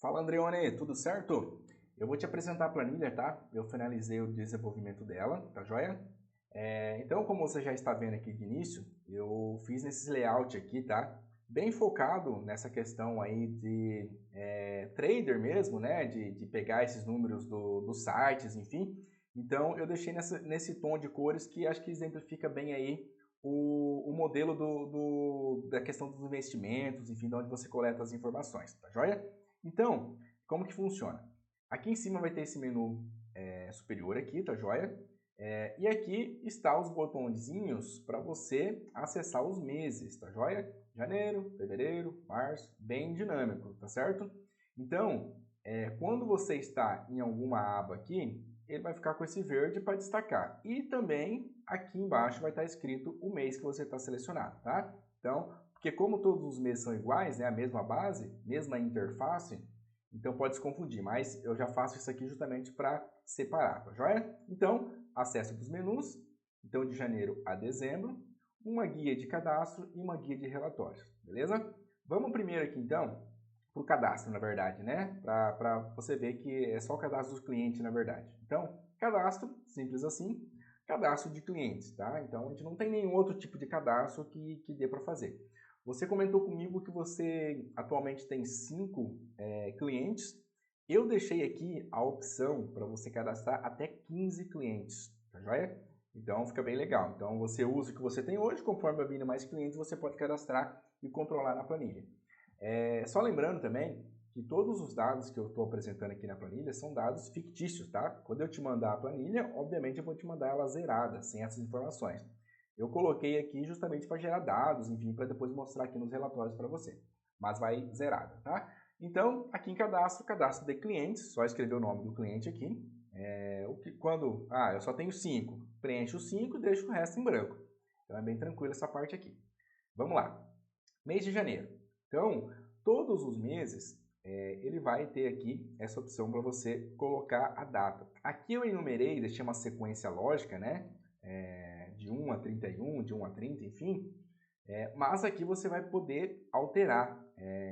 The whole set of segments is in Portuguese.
Fala, Andreone, tudo certo? Eu vou te apresentar a planilha, tá? Eu finalizei o desenvolvimento dela, tá joia? Então, como você já está vendo aqui de início, eu fiz nesses layout aqui, tá? Bem focado nessa questão aí de trader mesmo, né? De pegar esses números dos sites, enfim. Então, eu deixei nesse tom de cores que acho que exemplifica bem aí o modelo da questão dos investimentos, enfim, de onde você coleta as informações, tá joia? Então, como que funciona? Aqui em cima vai ter esse menu superior aqui, tá joia? E aqui está os botõezinhos para você acessar os meses, tá joia? Janeiro, fevereiro, março, bem dinâmico, tá certo? Então, quando você está em alguma aba aqui, ele vai ficar com esse verde para destacar. E também aqui embaixo vai estar escrito o mês que você está selecionado, tá? Então, porque como todos os meses são iguais, né, a mesma base, mesma interface, então pode se confundir, mas eu já faço isso aqui justamente para separar, tá joia? Então, acesso dos menus, então de janeiro a dezembro, uma guia de cadastro e uma guia de relatórios, beleza? Vamos primeiro aqui então para o cadastro, na verdade, né? Para você ver que é só o cadastro dos clientes, na verdade. Então, cadastro, simples assim, cadastro de clientes, tá? Então, a gente não tem nenhum outro tipo de cadastro que dê para fazer. Você comentou comigo que você atualmente tem 5 clientes. Eu deixei aqui a opção para você cadastrar até 15 clientes, tá joia? Então fica bem legal. Então você usa o que você tem hoje, conforme vai vindo mais clientes, você pode cadastrar e controlar na planilha. Só lembrando também que todos os dados que eu estou apresentando aqui na planilha são dados fictícios, tá? Quando eu te mandar a planilha, obviamente eu vou te mandar ela zerada, sem essas informações. Eu coloquei aqui justamente para gerar dados, enfim, para depois mostrar aqui nos relatórios para você. Mas vai zerada, tá? Então, aqui em cadastro, cadastro de clientes, só escrever o nome do cliente aqui. Eu só tenho 5, preenche os 5 e deixa o resto em branco. Então é bem tranquilo essa parte aqui. Vamos lá. Mês de janeiro. Então, todos os meses, ele vai ter aqui essa opção para você colocar a data. Aqui eu enumerei, deixei uma sequência lógica, né? De 1 a 31, de 1 a 30, enfim. Mas aqui você vai poder alterar.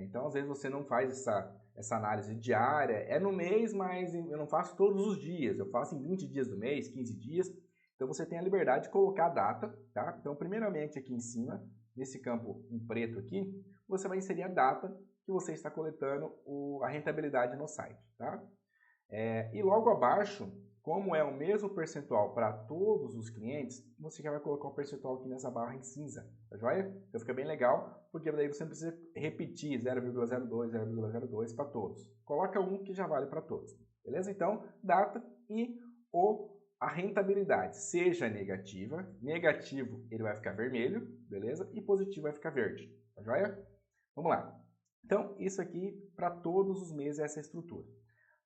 Então, às vezes você não faz essa análise diária. É no mês, mas eu não faço todos os dias. Eu faço em 20 dias do mês, 15 dias. Então, você tem a liberdade de colocar a data, tá? Então, primeiramente, aqui em cima, nesse campo em preto aqui, você vai inserir a data que você está coletando a rentabilidade no site, tá? E logo abaixo, como é o mesmo percentual para todos os clientes, você já vai colocar um percentual aqui nessa barra em cinza, tá joia? Então fica bem legal, porque daí você não precisa repetir 0,02, 0,02 para todos. Coloca um que já vale para todos, beleza? Então, data e a rentabilidade, seja negativa, negativo ele vai ficar vermelho, beleza? E positivo vai ficar verde, tá joia? Vamos lá. Então, isso aqui para todos os meses é essa estrutura.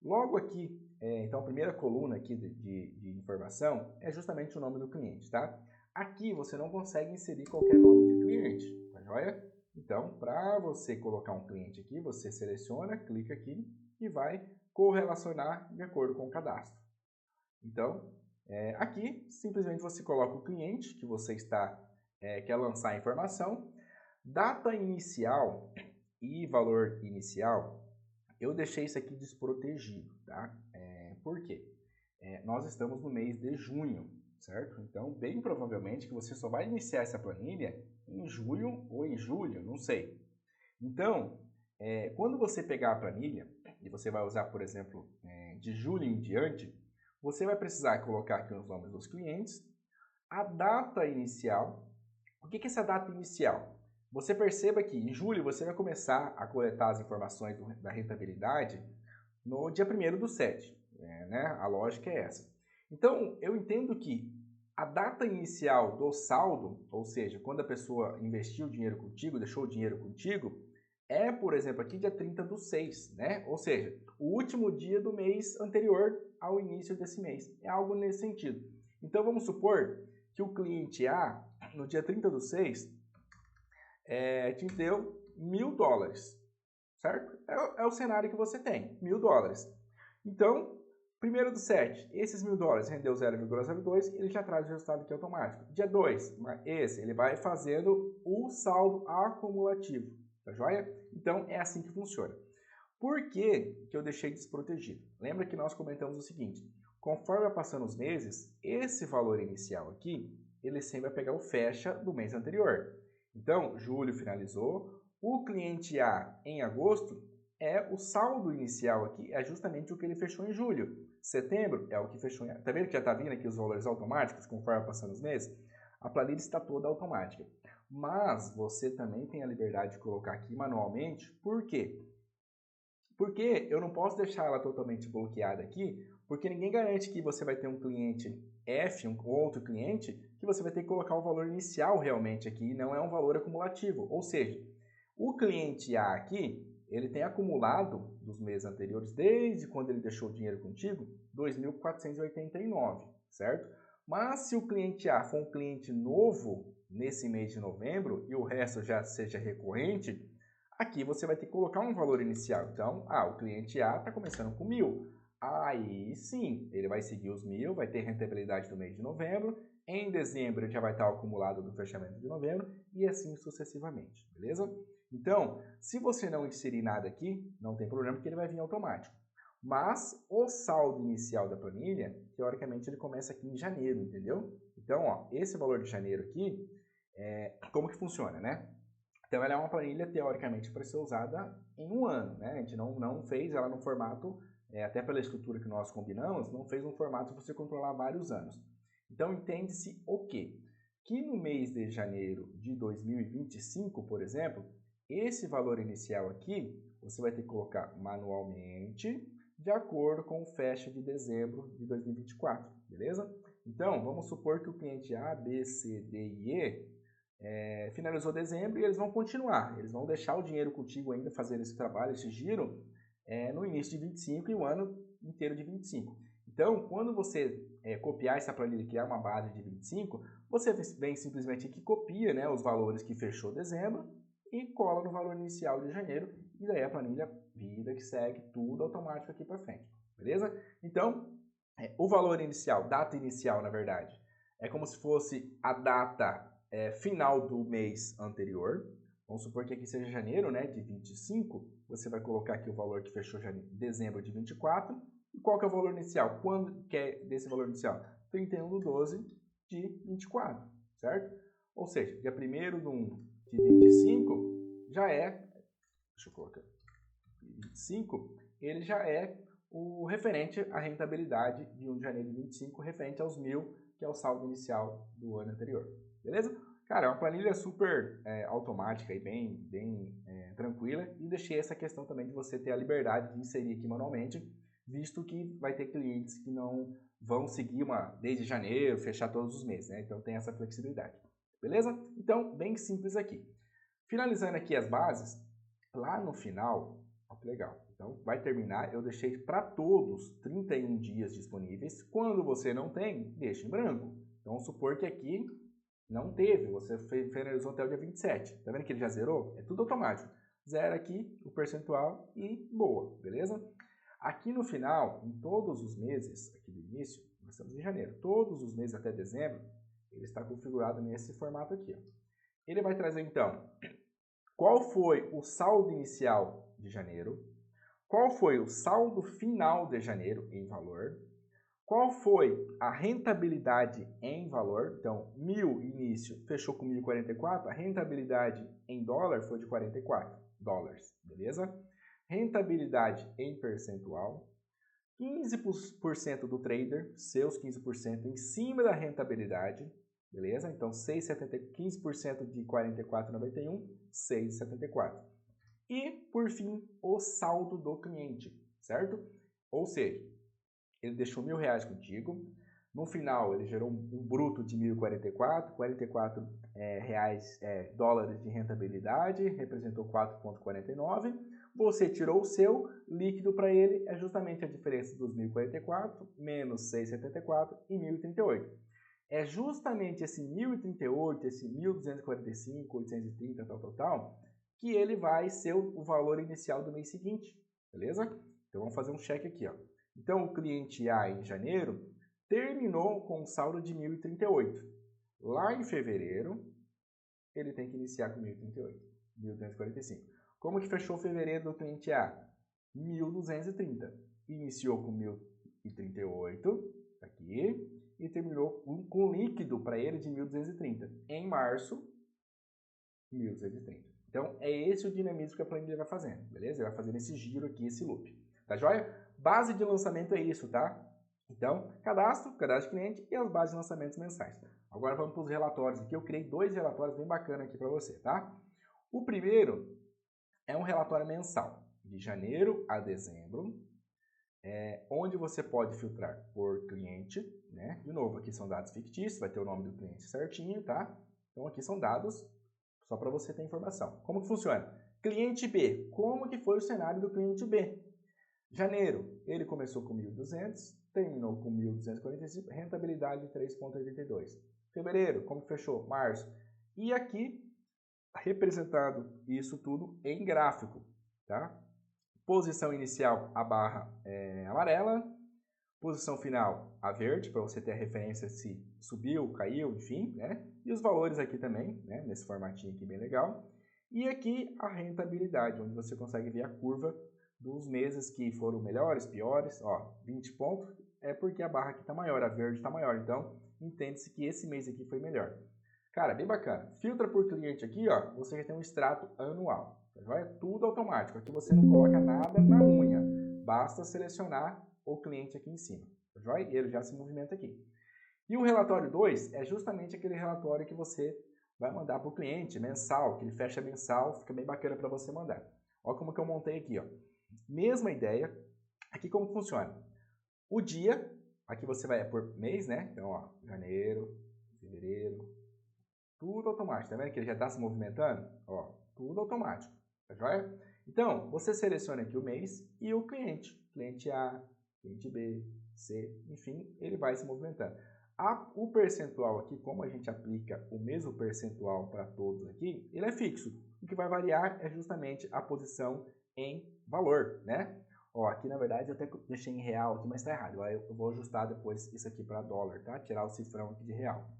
Logo aqui, então a primeira coluna aqui de informação é justamente o nome do cliente, tá? Aqui você não consegue inserir qualquer nome de cliente, tá joia? Então, para você colocar um cliente aqui, você seleciona, clica aqui e vai correlacionar de acordo com o cadastro. Então, aqui simplesmente você coloca o cliente que você quer lançar a informação, data inicial e valor inicial. Eu deixei isso aqui desprotegido, tá? Por quê? Nós estamos no mês de junho, certo? Então, bem provavelmente que você só vai iniciar essa planilha em junho ou em julho, não sei. Então, quando você pegar a planilha, e você vai usar, por exemplo, de julho em diante, você vai precisar colocar aqui os nomes dos clientes, a data inicial. O que é essa data inicial? Você perceba que em julho você vai começar a coletar as informações da rentabilidade no dia 1º/7, né? A lógica é essa. Então, eu entendo que a data inicial do saldo, ou seja, quando a pessoa investiu o dinheiro contigo, deixou o dinheiro contigo, por exemplo, aqui dia 30/6, né? Ou seja, o último dia do mês anterior ao início desse mês. É algo nesse sentido. Então, vamos supor que o cliente A, no dia 30/6, te deu $1.000, certo? É o cenário que você tem, $1.000. Então, 1º/7, esses $1.000 rendeu 0,02, ele já traz o resultado aqui automático. Dia 2, ele vai fazendo o saldo acumulativo, tá joia? Então, é assim que funciona. Por que que eu deixei desprotegido? Lembra que nós comentamos o seguinte, conforme vai passando os meses, esse valor inicial aqui, ele sempre vai pegar o fecha do mês anterior. Então, julho finalizou, o cliente A em agosto é o saldo inicial aqui, é justamente o que ele fechou em julho. Setembro é o que fechou em... Tá vendo que já está vindo aqui os valores automáticos conforme vai passando os meses? A planilha está toda automática. Mas você também tem a liberdade de colocar aqui manualmente. Por quê? Porque eu não posso deixar ela totalmente bloqueada aqui, porque ninguém garante que você vai ter um cliente F, um outro cliente, que você vai ter que colocar o valor inicial realmente aqui, não é um valor acumulativo. Ou seja, o cliente A aqui, ele tem acumulado dos meses anteriores, desde quando ele deixou o dinheiro contigo, 2.489, certo? Mas se o cliente A for um cliente novo nesse mês de novembro e o resto já seja recorrente, aqui você vai ter que colocar um valor inicial. Então, o cliente A está começando com 1.000. Aí sim, ele vai seguir os 1.000, vai ter rentabilidade do mês de novembro. Em dezembro, ele já vai estar acumulado do fechamento de novembro e assim sucessivamente, beleza? Então, se você não inserir nada aqui, não tem problema, porque ele vai vir automático. Mas o saldo inicial da planilha, teoricamente, ele começa aqui em janeiro, entendeu? Então, ó, esse valor de janeiro aqui, como que funciona, né? Então, ela é uma planilha, teoricamente, para ser usada em um ano, né? A gente não fez ela no formato, até pela estrutura que nós combinamos, não fez um formato para você controlar vários anos. Então, entende-se o quê? Que no mês de janeiro de 2025, por exemplo, esse valor inicial aqui, você vai ter que colocar manualmente, de acordo com o fecha de dezembro de 2024, beleza? Então, vamos supor que o cliente A, B, C, D e E finalizou dezembro e eles vão continuar. Eles vão deixar o dinheiro contigo ainda, fazer esse trabalho, esse giro, no início de 25 e o ano inteiro de 25. Então, quando você copiar essa planilha e criar uma base de 25, você vem simplesmente aqui, copia, né, os valores que fechou dezembro e cola no valor inicial de janeiro, e daí a planilha vida que segue, tudo automático aqui para frente, beleza? Então, o valor inicial, data inicial, na verdade, é como se fosse a data final do mês anterior. Vamos supor que aqui seja janeiro, né, de 25, você vai colocar aqui o valor que fechou dezembro de 24, e qual que é o valor inicial? Quando que é desse valor inicial? 31/12 de 24, certo? Ou seja, dia 1º de 25 já deixa eu colocar, 25, ele já é o referente à rentabilidade de 1 de janeiro de 25, referente aos 1.000, que é o saldo inicial do ano anterior, beleza? Cara, é uma planilha super automática e bem tranquila, e deixei essa questão também de você ter a liberdade de inserir aqui manualmente, visto que vai ter clientes que não vão seguir desde janeiro, fechar todos os meses, né? Então tem essa flexibilidade, beleza? Então, bem simples aqui. Finalizando aqui as bases, lá no final, ó que legal, então vai terminar, eu deixei para todos 31 dias disponíveis. Quando você não tem, deixa em branco. Então vamos supor que aqui não teve, você finalizou até o dia 27. Tá vendo que ele já zerou? É tudo automático. Zera aqui o percentual e boa, beleza? Aqui no final, em todos os meses, aqui do início, nós estamos em janeiro, todos os meses até dezembro, ele está configurado nesse formato aqui, ó. Ele vai trazer então, qual foi o saldo inicial de janeiro, qual foi o saldo final de janeiro em valor, qual foi a rentabilidade em valor, então 1.000 início fechou com 1.044, a rentabilidade em dólar foi de 44 dólares, beleza? Rentabilidade em percentual, 15% do trader, seus 15% em cima da rentabilidade, beleza? Então 15% de 44,91, 6,74. E, por fim, o saldo do cliente, certo? Ou seja, ele deixou R$1.000 contigo, no final ele gerou um bruto de 1.044, 44 dólares de rentabilidade, representou 4,49. Você tirou o seu, líquido para ele é justamente a diferença dos 1.044 menos 6,74 e 1.038. É justamente esse 1.038, esse 1.245, 830, tal, que ele vai ser o valor inicial do mês seguinte, beleza? Então vamos fazer um check aqui, ó. Então o cliente A em janeiro terminou com um saldo de 1.038. Lá em fevereiro, ele tem que iniciar com 1.038, 1.245. Como que fechou fevereiro do cliente A? 1.230. Iniciou com 1.038, aqui, e terminou com líquido para ele de 1.230. Em março, 1.230. Então, é esse o dinamismo que a planilha vai fazendo, beleza? Ele vai fazendo esse giro aqui, esse loop. Tá joia? Base de lançamento é isso, tá? Então, cadastro de cliente e as bases de lançamentos mensais. Agora vamos para os relatórios aqui. Eu criei 2 relatórios bem bacanas aqui para você, tá? O primeiro é um relatório mensal, de janeiro a dezembro, onde você pode filtrar por cliente, né? De novo, aqui são dados fictícios, vai ter o nome do cliente certinho, tá? Então, aqui são dados só para você ter informação. Como que funciona? Cliente B, como que foi o cenário do cliente B? Janeiro, ele começou com 1.200, terminou com 1.245, rentabilidade de 3,82. Fevereiro, como que fechou? Março. E aqui, representado isso tudo em gráfico, tá? Posição inicial, a barra amarela. Posição final, a verde, para você ter a referência se subiu, caiu, enfim, né? E os valores aqui também, né? Nesse formatinho aqui bem legal. E aqui a rentabilidade, onde você consegue ver a curva dos meses que foram melhores, piores. Ó, 20 pontos é porque a barra aqui está maior, a verde está maior. Então, entende-se que esse mês aqui foi melhor. Cara, bem bacana. Filtra por cliente aqui, ó, você já tem um extrato anual. Tá? É tudo automático. Aqui você não coloca nada na unha. Basta selecionar o cliente aqui em cima. Tá joia? E ele já se movimenta aqui. E o relatório 2 é justamente aquele relatório que você vai mandar para o cliente, mensal, que ele fecha mensal, fica bem bacana para você mandar. Olha como que eu montei aqui, ó. Mesma ideia. Aqui como funciona. O dia, aqui você vai por mês, né? Então, ó, janeiro, fevereiro, tudo automático. Tá vendo que ele já está se movimentando? Ó, tudo automático. Tá joia? Então, você seleciona aqui o mês e o cliente. Cliente A, cliente B, C, enfim, ele vai se movimentando. O percentual aqui, como a gente aplica o mesmo percentual para todos aqui, ele é fixo. O que vai variar é justamente a posição em valor, né? Ó, aqui na verdade eu até deixei em real aqui, mas está errado. Eu vou ajustar depois isso aqui para dólar, tá? Tirar o cifrão aqui de real.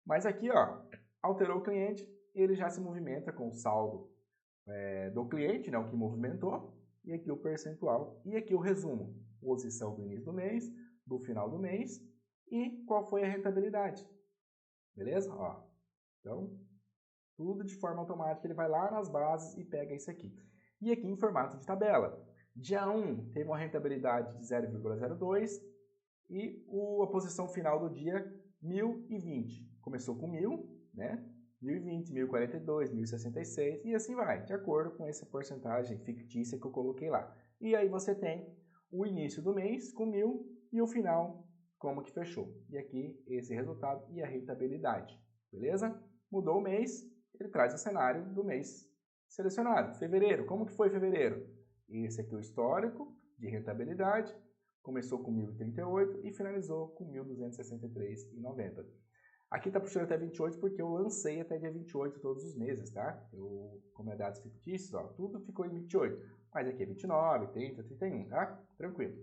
Mas aqui, ó, alterou o cliente, ele já se movimenta com o saldo do cliente, né, o que movimentou, e aqui o percentual, e aqui o resumo, posição do início do mês, do final do mês, e qual foi a rentabilidade, beleza? Ó, então, tudo de forma automática, ele vai lá nas bases e pega isso aqui. E aqui em formato de tabela, dia 1 teve uma rentabilidade de 0,02, e a posição final do dia, 1.020, começou com 1.000, né? 1.020, 1.042, 1.066 e assim vai, de acordo com essa porcentagem fictícia que eu coloquei lá. E aí você tem o início do mês com 1.000 e o final como que fechou. E aqui esse resultado e a rentabilidade, beleza? Mudou o mês, ele traz o cenário do mês selecionado. Fevereiro, como que foi fevereiro? Esse aqui é o histórico de rentabilidade, começou com 1.038 e finalizou com 1.263,90. Aqui está puxando até 28 porque eu lancei até dia 28 todos os meses, tá? Como é dados fictícios, ó, tudo ficou em 28. Mas aqui é 29, 30, 31, tá? Tranquilo.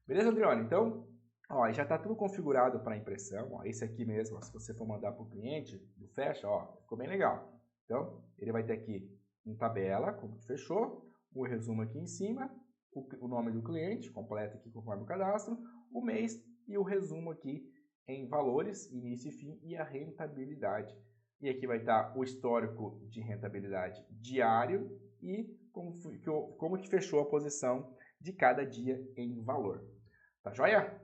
Beleza, Adriano? Então, ó, já está tudo configurado para impressão. Ó, esse aqui mesmo, ó, se você for mandar para o cliente, do fecha, ó, ficou bem legal. Então, ele vai ter aqui em tabela, como que fechou, o resumo aqui em cima, o nome do cliente, completo aqui conforme o cadastro, o mês e o resumo aqui em valores, início e fim, e a rentabilidade. E aqui vai estar o histórico de rentabilidade diário e como que fechou a posição de cada dia em valor. Tá joia?